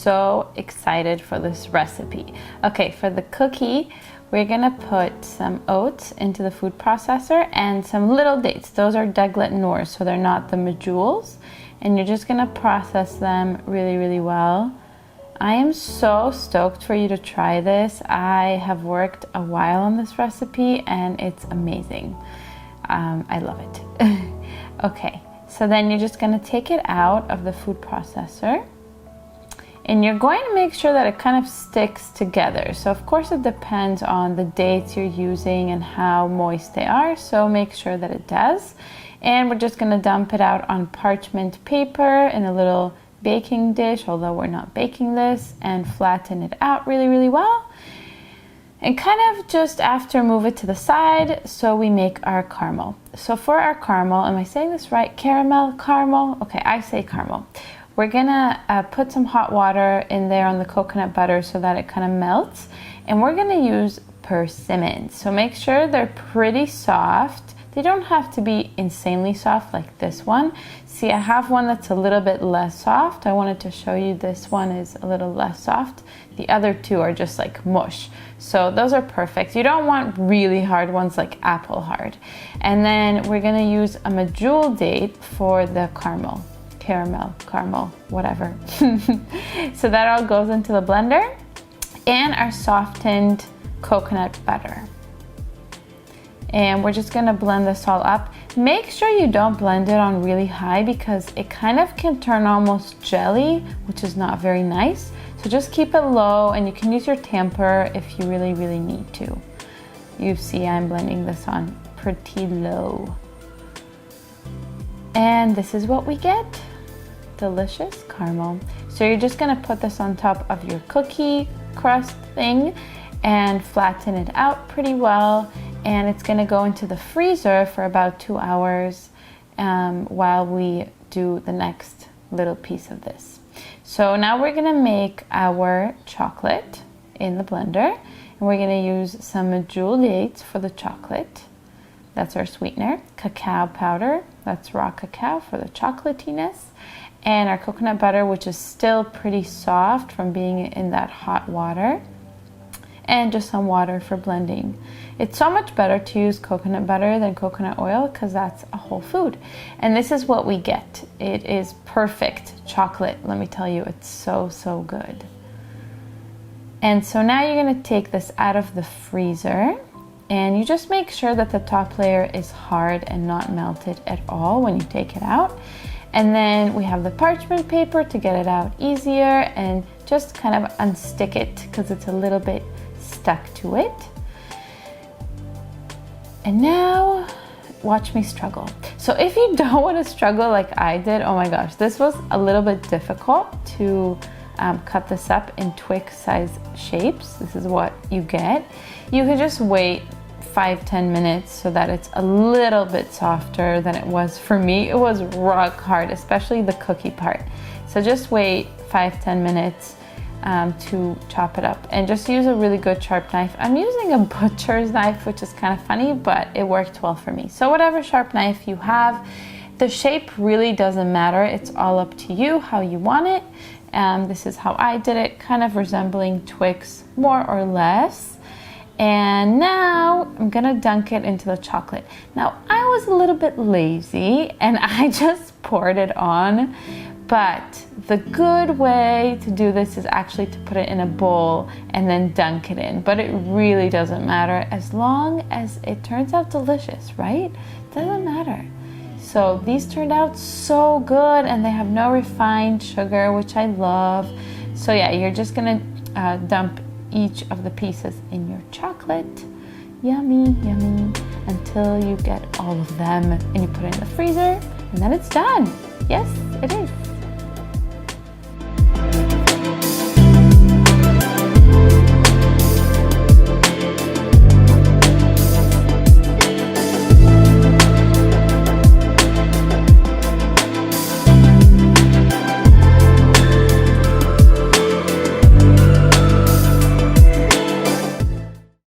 so excited for this recipe. Okay, for the cookie, we're gonna put some oats into the food processor and some little dates. Those are deglet noors, so they're not the medules. And you're just gonna process them really, really well. I am so stoked for you to try this. I have worked a while on this recipe and it's amazing. I love it. Okay, so then you're just gonna take it out of the food processor and you're going to make sure that it kind of sticks together. So of course it depends on the dates you're using and how moist they are, so make sure that it does. And we're just gonna dump it out on parchment paper in a little baking dish, although we're not baking this, and flatten it out really, really well. And kind of just after move it to the side so we make our caramel. So for our caramel, am I saying this right? Caramel, caramel? Okay, I say caramel. We're gonna put some hot water in there on the coconut butter so that it kind of melts. And we're gonna use persimmons. So make sure they're pretty soft. They don't have to be insanely soft like this one. See, I have one that's a little bit less soft. I wanted to show you this one is a little less soft. The other two are just like mush. So those are perfect. You don't want really hard ones like apple hard. And then we're gonna use a medjool date for the caramel, whatever. So that all goes into the blender, and our softened coconut butter. And we're just gonna blend this all up. Make sure you don't blend it on really high because it kind of can turn almost jelly, which is not very nice. So just keep it low, and you can use your tamper if you really, really need to. You see I'm blending this on pretty low. And this is what we get. Delicious caramel. So you're just gonna put this on top of your cookie crust thing and flatten it out pretty well. And it's gonna go into the freezer for about 2 hours while we do the next little piece of this. So now we're gonna make our chocolate in the blender, and we're gonna use some medjool dates for the chocolate. That's our sweetener. Cacao powder, that's raw cacao for the chocolatiness. And our coconut butter, which is still pretty soft from being in that hot water. And just some water for blending. It's so much better to use coconut butter than coconut oil because that's a whole food. And this is what we get. It is perfect chocolate. Let me tell you, it's so, so good. And so now you're gonna take this out of the freezer, and you just make sure that the top layer is hard and not melted at all when you take it out. And then we have the parchment paper to get it out easier, and just kind of unstick it because it's a little bit stuck to it. And now watch me struggle. So if you don't want to struggle like I did, oh my gosh, this was a little bit difficult to cut this up in Twix size shapes. This is what you get. You can just wait 5-10 minutes so that it's a little bit softer than it was for me. It was rock hard, especially the cookie part. So just wait 5-10 minutes to chop it up, and just use a really good sharp knife. I'm using a butcher's knife, which is kind of funny, but it worked well for me. So whatever sharp knife you have, the shape really doesn't matter. It's all up to you how you want it. This is how I did it, kind of resembling Twix more or less. And now I'm gonna dunk it into the chocolate. Now I was a little bit lazy and I just poured it on. But the good way to do this is actually to put it in a bowl and then dunk it in. But it really doesn't matter as long as it turns out delicious, right? It doesn't matter. So these turned out so good, and they have no refined sugar, which I love. So yeah, you're just gonna dump each of the pieces in your chocolate. Yummy, yummy, until you get all of them, and you put it in the freezer, and then it's done. Yes, it is.